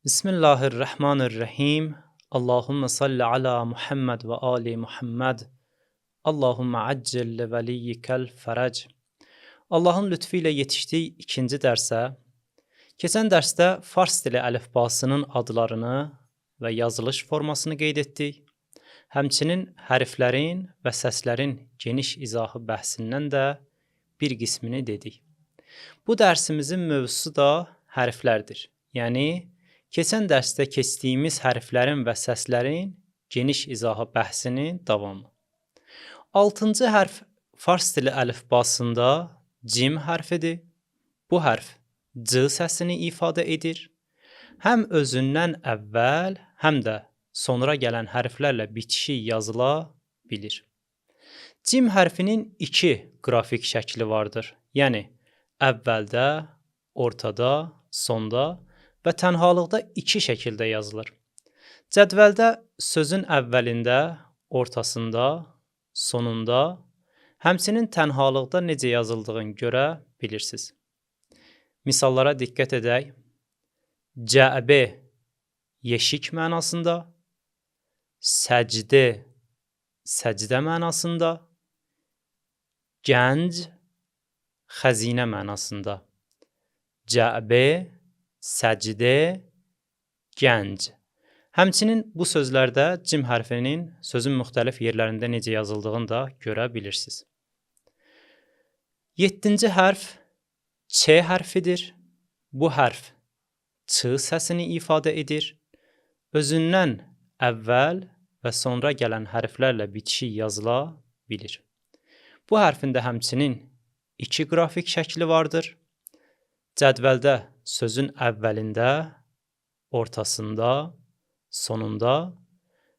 Bismillahirrahmanirrahim. Allahümme salli ala Muhammed ve ali Muhammed. Allahümme accil li veliyyikel fərəc. Allahın lütfu ilə yetişdik ikinci dərsə. Keçən dərsdə fars dili əlifbasının adlarını və yazılış formasını qeyd etdik. Həmçinin hərflərin və səslərin geniş izahı bəhsindən də bir qismini dedik. Bu dərsimizin mövzusu da hərflərdir. Yəni, keçən dərsdə keçdiyimiz hərflərin və səslərin geniş izahı bəhsinin davamı. 6-cı hərf fars dili əlifbasında cim hərfidir. Bu hərf c səsini ifadə edir. Həm özündən əvvəl, həm də sonra gələn hərflərlə bitişik yazıla bilir. Cim hərfinin iki qrafik şəkli vardır. Yəni, əvvəldə, ortada, sonda və tənhalıqda iki şəkildə yazılır. Cədvəldə sözün əvvəlində, ortasında, sonunda, həmçinin tənhalıqda necə yazıldığını görə bilirsiniz. Misallara diqqət edək. Cəbi, yeşik mənasında, səcdi, səcdə mənasında, gənc, xəzinə mənasında. Cəbi, səcdi, gənc. Həmçinin bu sözlərdə cim hərfinin sözün müxtəlif yerlərində necə yazıldığını da görə bilirsiniz. 7-ci hərf ç hərfidir. Bu hərf ç səsini ifadə edir. Özündən əvvəl və sonra gələn hərflərlə bitişik yazıla bilir. Bu hərfin də həmçinin iki qrafik şəkli vardır. Cədvəldə sözün əvvəlində, ortasında, sonunda,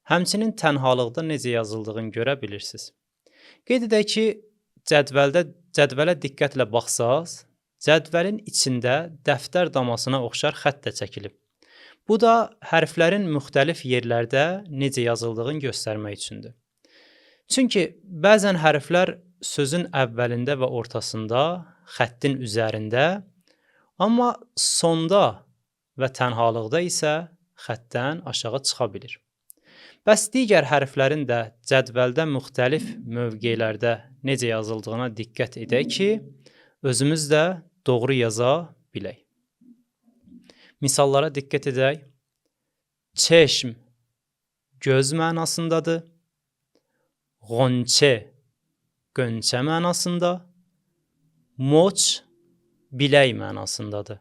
həmçinin tənhalıqda necə yazıldığını görə bilirsiniz. Qeyd edək ki, cədvələ diqqətlə baxsaq, cədvəlin içində dəftər damasına oxşar xətt də çəkilib. Bu da hərflərin müxtəlif yerlərdə necə yazıldığını göstərmək üçündür. Çünki bəzən hərflər sözün əvvəlində və ortasında, xəttin üzərində, amma sonda və tənhalıqda isə xəttdən aşağı çıxa bilir. Bəs digər hərflərin də cədvəldə müxtəlif mövqelərdə necə yazıldığına diqqət edək ki, özümüz də doğru yaza bilək. Misallara diqqət edək. Çeşm, göz mənasındadır. Ğonçe, qönçə mənasında. Moç, bilək mənasındadır.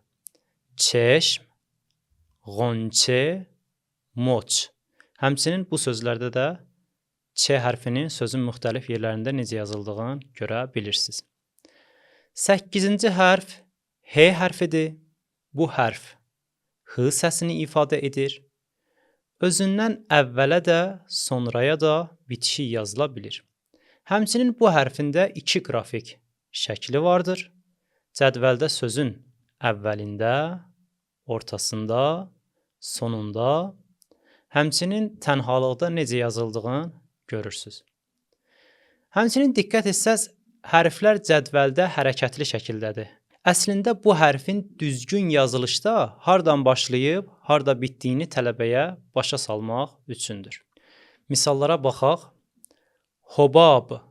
Çeşm, ğonçe, moç. Həmçinin bu sözlərdə də ç hərfinin sözün müxtəlif yerlərində necə yazıldığını görə bilirsiniz. 8-ci hərf h hərfidir. Bu hərf h səsini ifadə edir. Özündən əvvələ də, sonraya da bitişik yazıla bilir. Həmçinin bu hərfində iki qrafik şəkli vardır. Cədvəldə sözün əvvəlində, ortasında, sonunda, həmçinin tənhalıqda necə yazıldığını görürsünüz. Həmçinin diqqət etsəz, hərflər cədvəldə hərəkətli şəkildədir. Əslində bu hərfin düzgün yazılışda hardan başlayıb, harda bitdiyini tələbəyə başa salmaq üçündür. Misallara baxaq. Hobab,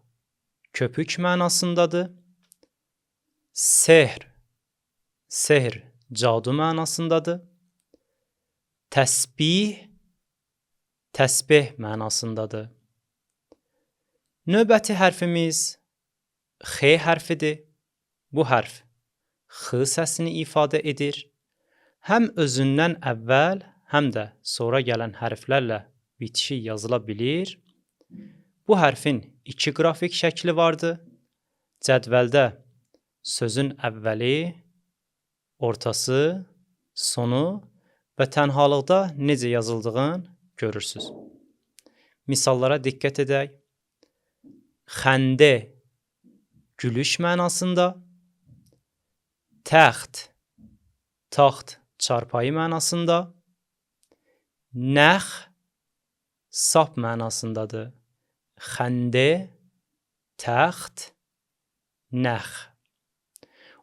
köpük mənasındadır. Sehr, sehr, cadu mənasındadır. Təsbih, təsbih mənasındadır. Növbəti hərfimiz x hərfidir. Bu hərf x səsini ifadə edir. Həm özündən əvvəl, həm də sonra gələn hərflərlə bitişik yazıla bilir. Bu hərfin iki qrafik şəkli vardır. Cədvəldə sözün əvvəli, ortası, sonu və tənhalıqda necə yazıldığını görürsünüz. Misallara diqqət edək. Xəndə, gülüş mənasında. Təxt, taxt, çarpayı mənasında. Nəx, sap mənasındadır. Xəndə, təxt, nəx.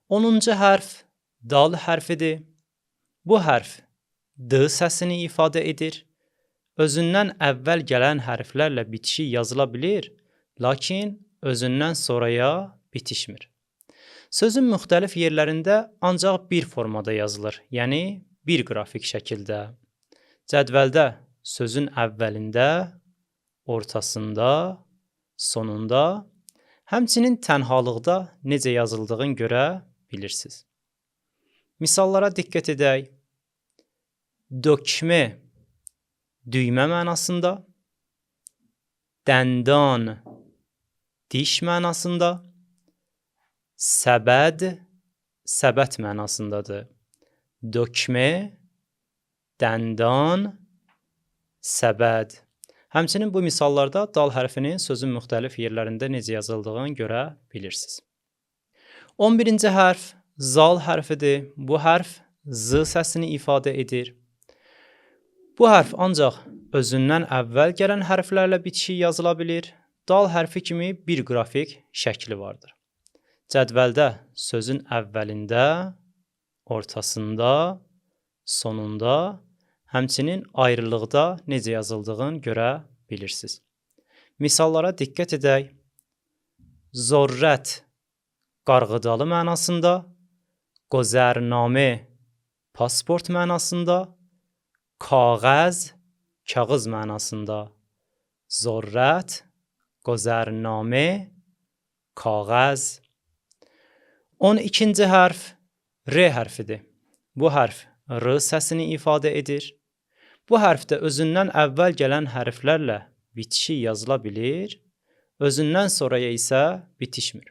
10-cu hərf dal hərfidir. Bu hərf D səsini ifadə edir. Özündən əvvəl gələn hərflərlə bitişi yazıla bilir, lakin özündən sonraya bitişmir. Sözün müxtəlif yerlərində ancaq bir formada yazılır, yəni bir qrafik şəkildə. Cədvəldə sözün əvvəlində, ortasında, sonunda, həmçinin tənhalıqda necə yazıldığını görə bilirsiniz. Misallara diqqət edək. Dökmə, düymə mənasında, dəndon, diş mənasında, səbəd, səbət mənasındadır. Dökmə, dəndon, səbəd. Həmçinin bu misallarda dal hərfinin sözün müxtəlif yerlərində necə yazıldığını görə bilirsiniz. 11-ci hərf zal hərfidir. Bu hərf z səsini ifadə edir. Bu hərf ancaq özündən əvvəl gələn hərflərlə bitişik yazıla bilir. Dal hərfi kimi bir qrafik şəkli vardır. Cədvəldə sözün əvvəlində, ortasında, sonunda, həmçinin ayrılıqda necə yazıldığını görə bilirsiniz. Misallara diqqət edək. Zorrət, qarğıdalı mənasında, qozərnamə, pasport mənasında, kağəz, kağız mənasında. Zorrət, qozərnamə, kağəz. 12-ci hərf R hərfidir. Bu hərf R səsini ifadə edir. Bu hərfdə özündən əvvəl gələn hərflərlə bitişik yazıla bilir, özündən sonraya isə bitişmir.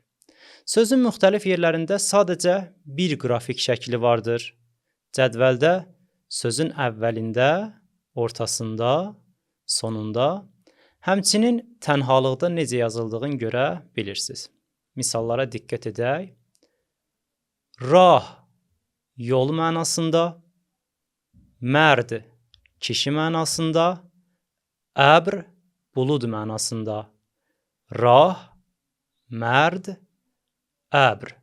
Sözün müxtəlif yerlərində sadəcə bir qrafik şəkli vardır. Cədvəldə sözün əvvəlində, ortasında, sonunda, həmçinin tənhalıqda necə yazıldığını görə bilirsiniz. Misallara diqqət edək. Rah, yol mənasında, mərd, kişi mənasında, əbr, bulud mənasında. Rah, mərd, əbr.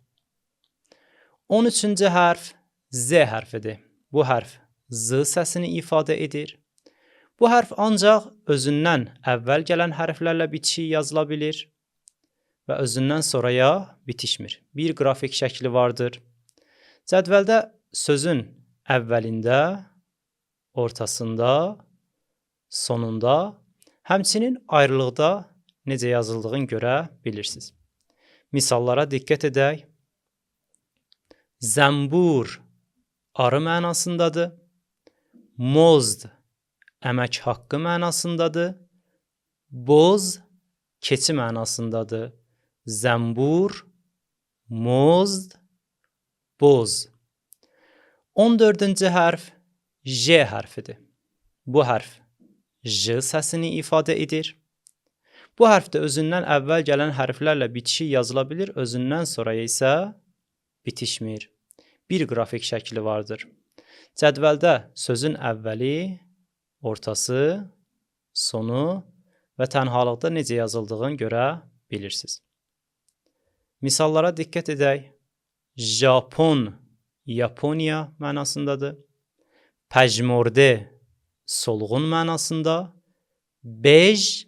13-cü hərf Z hərfidir. Bu hərf Z səsini ifadə edir. Bu hərf ancaq özündən əvvəl gələn hərflərlə bitişik yazıla bilir və özündən sonraya bitişmir. Bir qrafik şəkli vardır. Cədvəldə sözün əvvəlində, ortasında, sonunda, həmçinin ayrılıqda necə yazıldığını görə bilirsiniz. Misallara diqqət edək. Zəmbur, arı mənasındadır. Mozd, əmək haqqı mənasındadır. Boz, keçi mənasındadır. Zəmbur, mozd, boz. 14-cü hərf J hərfidir. Bu hərf J səsini ifadə edir. Bu hərfdə özündən əvvəl gələn hərflərlə bitişik yazıla bilir, özündən sonraya isə bitişmir. Bir qrafik şəkli vardır. Cədvəldə sözün əvvəli, ortası, sonu və tənhalıqda necə yazıldığını görə bilirsiniz. Misallara diqqət edək. Japon, Yaponiya mənasındadır. Pəjmordə, solğun mənasında. Bej,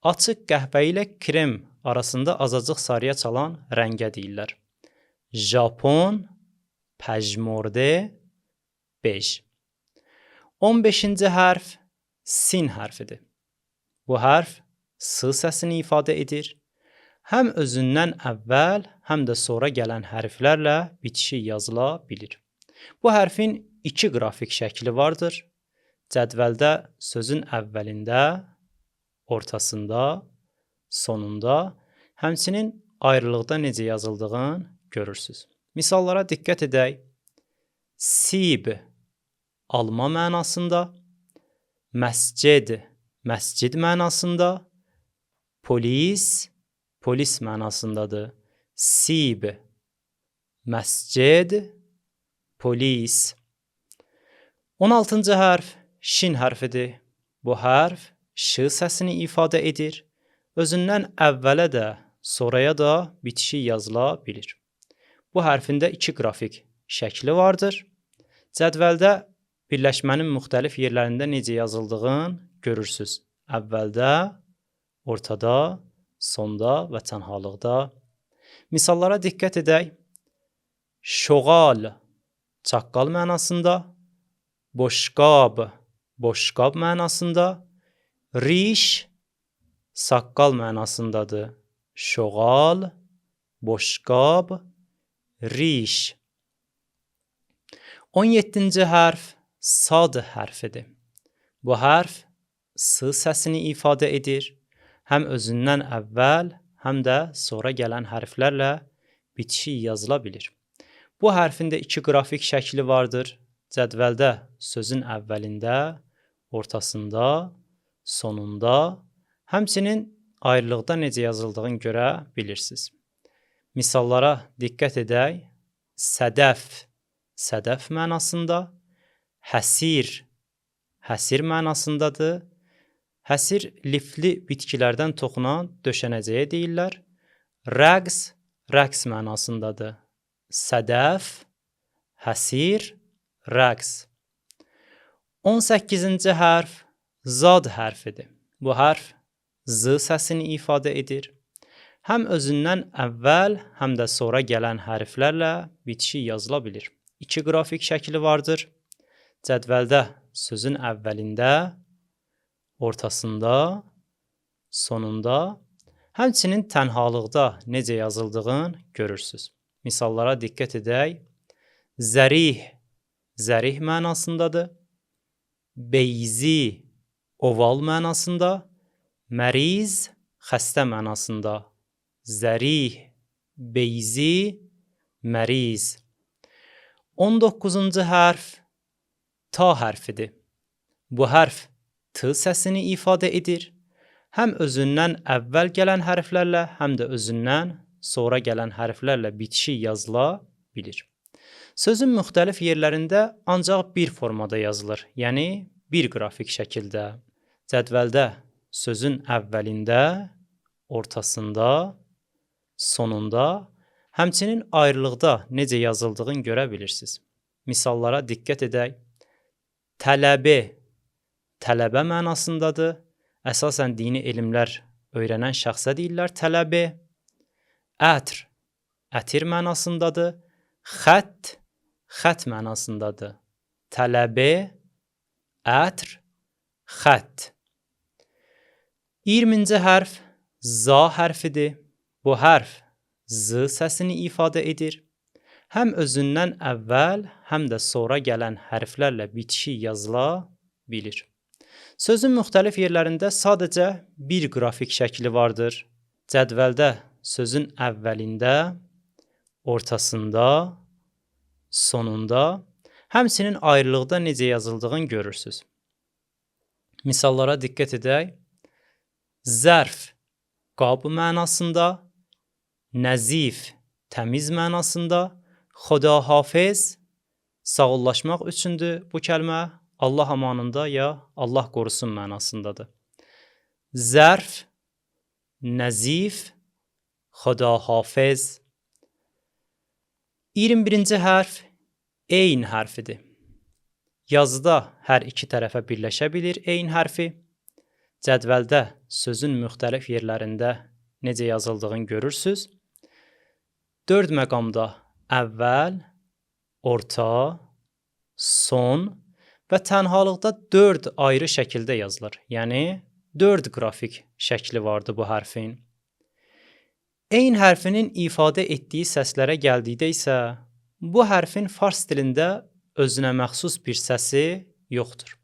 açıq qəhvə ilə krem arasında azacıq sarıya çalan rəngə deyirlər. Japon, pəjmordə, bej. 15-ci hərf sin hərfidir. Bu hərf s səsini ifadə edir. Həm özündən əvvəl, həm də sonra gələn hərflərlə bitişik yazıla bilir. Bu hərfin iki qrafik şəkli vardır. Cədvəldə sözün əvvəlində, ortasında, sonunda, həmçinin ayrılıqda necə yazıldığını görürsünüz. Misallara diqqət edək. Sib, alma mənasında. Məscid, məscid mənasında. Polis, polis mənasındadır. Sib, məscid, polis. 16-cı hərf şin hərfidir. Bu hərf ş səsini ifadə edir. Özündən əvvələ də, sonraya da bitişik yazıla bilir. Bu hərfində iki qrafik şəkli vardır. Cədvəldə birləşmənin müxtəlif yerlərində necə yazıldığını görürsüz. Əvvəldə, ortada, sonda və tənhalıqda. Misallara diqqət edək. Şoğal, çaqqal mənasında, boşqab, boşqab mənasında, riş, saqqal mənasındadır. Şoğal, boşqab, riş. 17-ci hərf sad hərfidir. Bu hərf s səsini ifadə edir. Həm özündən əvvəl, həm də sonra gələn hərflərlə bitişik yazıla bilir. Bu hərfin də iki qrafik şəkli vardır. Cədvəldə sözün əvvəlində, ortasında, sonunda, həmçinin ayrılıqda necə yazıldığını görə bilirsiniz. Misallara diqqət edək. Sədəf, sədəf mənasında, həsir, həsir mənasındadır. Həsir lifli bitkilərdən toxunan döşənəcəyə deyirlər. Rəqs, rəqs mənasındadır. Sədəf, həsir, rəqs. 18-ci hərf zad hərfidir. Bu hərf z səsini ifadə edir. Həm özündən əvvəl, həm də sonra gələn hərflərlə bitişik yazıla bilir. İki qrafik şəkli vardır. Cədvəldə sözün əvvəlində, ortasında, sonunda, həmçinin tənhalıqda necə yazıldığını görürsüz. Misallara diqqət edək. Zərih, zərih mənasındadır. Beyzi, oval mənasında. Məriz, xəstə mənasında. Zərih, beyzi, məriz. 19-cu hərf ta hərfidir. Bu hərf t səsini ifadə edir. Həm özündən əvvəl gələn hərflərlə, həm də özündən sonra gələn hərflərlə bitişik yazıla bilir. Sözün müxtəlif yerlərində ancaq bir formada yazılır, yəni bir qrafik şəkildə. Cədvəldə sözün əvvəlində, ortasında, sonunda, həmçinin ayrılıqda necə yazıldığını görə bilirsiniz. Misallara diqqət edək. Tələbə, tələbə mənasındadır. Əsasən dini elmlər öyrənən şəxsə deyirlər tələbə. Ətr, ətir mənasındadır. Xət, xət mənasındadır. Tələbə, ətr, xət. 20-ci hərf za hərfidir. Bu hərf z səsini ifadə edir. Həm özündən əvvəl, həm də sonra gələn hərflərlə bitişik yazıla bilir. Sözün müxtəlif yerlərində sadəcə bir qrafik şəkli vardır. Cədvəldə sözün əvvəlində, ortasında, sonunda, həmçinin ayrılıqda necə yazıldığını görürsüz. Misallara diqqət edək. Zərf, qab mənasında, nəzif, təmiz mənasında, Xudahafiz, sağollaşmaq üçündür bu kəlmə, Allah amanında ya Allah qorusun mənasındadır. Zərf, nəzif, Xudahafiz. 21-ci hərf eyn hərfidir. Yazıda hər iki tərəfə birləşə bilir eyn hərfi. Cədvəldə sözün müxtəlif yerlərində necə yazıldığını görürsüz. 4 məqamda əvvəl, orta, son və tənhalıqda 4 ayrı şəkildə yazılır. Yəni 4 qrafik şəkli vardı bu hərfin. Eyn hərfinin ifadə etdiyi səslərə gəldikdə isə bu hərfin fars dilində özünə məxsus bir səsi yoxdur.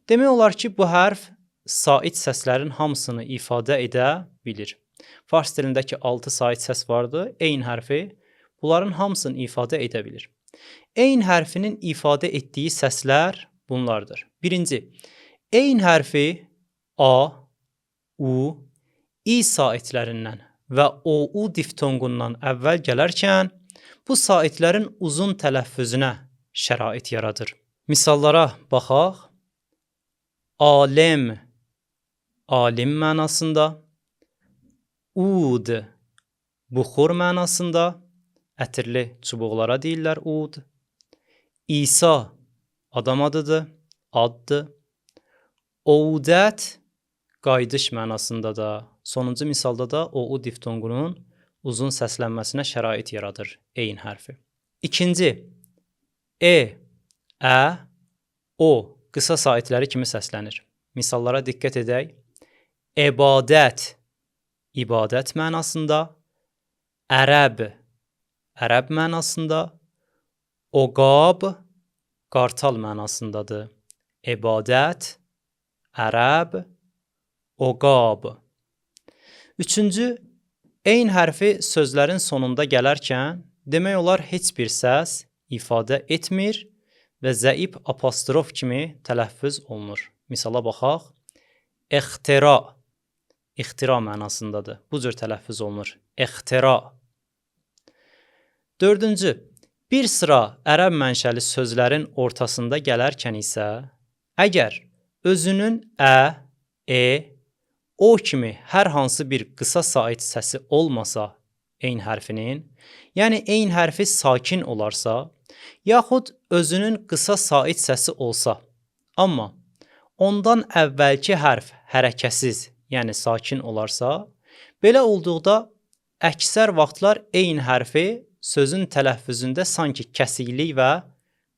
Demək olar ki, bu hərf sait səslərin hamısını ifadə edə bilir. Fars dilindəki 6 sait səs vardı, eyn hərfi bunların hamısını ifadə edə bilir. Eyn hərfinin ifadə etdiyi səslər bunlardır. Birinci, eyn hərfi A, U, İ saitlərindən və OU diftonqundan əvvəl gələrkən bu saitlərin uzun tələffüzünə şərait yaradır. Misallara baxaq. Alim, alim mənasında. Ud, buxur mənasında. Ətirli çubuqlara deyirlər ud. İsa, adam adıdır, addır. Oudət qayıdış mənasında da, sonuncu misalda da o diftonqunun uzun səslənməsinə şərait yaradır eyn hərfi. İkinci, ə, o qısa saitləri kimi səslənir. Misallara diqqət edək. İbadət, ibadət mənasında, ərəb mənasında, oqab, qartal mənasındadır. İbadət, ərəb, oqab. Üçüncü, eyn hərfi sözlərin sonunda gələrkən demək olar heç bir səs ifadə etmir və zəif apostrof kimi tələffüz olunur. Misala baxaq. İxtira mənasındadır. Bu cür tələffüz olunur. İxtira. Dördüncü, bir sıra ərəb mənşəli sözlərin ortasında gələrkən isə əgər özünün o kimi hər hansı bir qısa sait səsi olmasa eyn hərfinin, yəni eyn hərfi sakin olarsa, yaxud özünün qısa sait səsi olsa, amma ondan əvvəlki hərf hərəkəsiz, yəni sakin olarsa, belə olduqda əksər vaxtlar eyn hərfi sözün tələffüzündə sanki kəsiklik və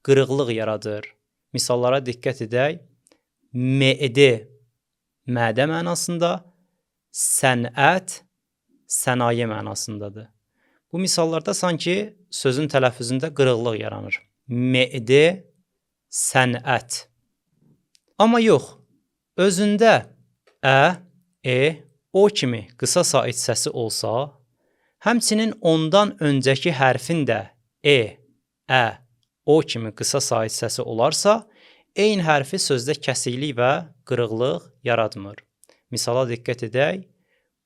qırıqlıq yaradır. Misallara diqqət edək. Mədə mənasında, sənət, sənaye mənasındadır. Bu misallarda sanki sözün tələffüzündə qırıqlıq yaranır. Mədə, sənət. Amma yox, özündə o kimi qısa sait səsi olsa, həmçinin ondan öncəki hərfin də o kimi qısa sait səsi olarsa, eyn hərfi sözdə kəsiklik və qırıqlıq yaratmır. Misala diqqət edək.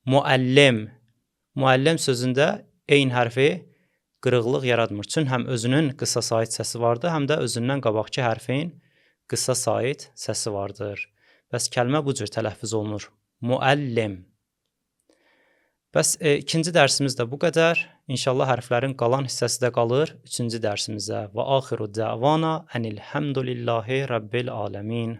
Müəllim sözündə eyn hərfi qırıqlıq yaratmır. Çünki həm özünün qısa sait səsi vardır, həm də özündən qabaqki hərfin qısa sait səsi vardır. Bəs kəlmə bu cür tələffüz olunur. Müəllim. Bəs ikinci dərsimiz də bu qədər. İnşallah hərflərin qalan hissəsi də qalır üçüncü dərsimizə. Və axiru dəvana enilhamdülillahi rabbil aləmin.